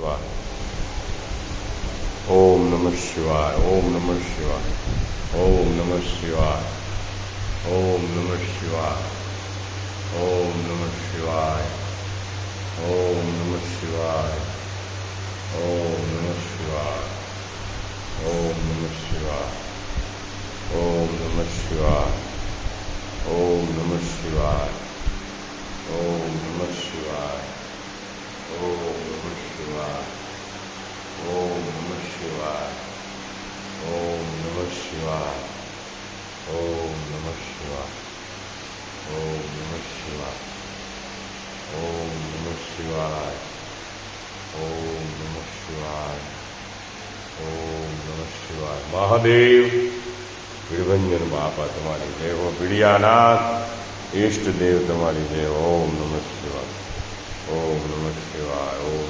शिवाय। ओम नमः शिवाय। ओम नमः शिवाय। ओम नमः शिवाय। ओम नमः शिवाय। ओम नमः शिवाय। ओम नमः शिवाय। ओम नमः शिवाय। ओम नमः शिवाय। ओम नमः शिवाय। ओम नमः शिवाय। ओम नमः शिवाय। ओम नमः शिवाय। ओम नमः शिवाय। ओम नमः शिवाय। ओम नमः शिवाय। ओम नमः शिवाय। ओम नमः शिवाय। ओम नमः शिवाय। ओम नमः शिवाय। महादेव વીરભંજન બાપા તમારી જય હો। પીડિયાનાથ ઈષ્ટ દેવ તમારી જય। ઓમ નમઃ શિવાય। ઓમ નમઃ શિવાય। ઓમ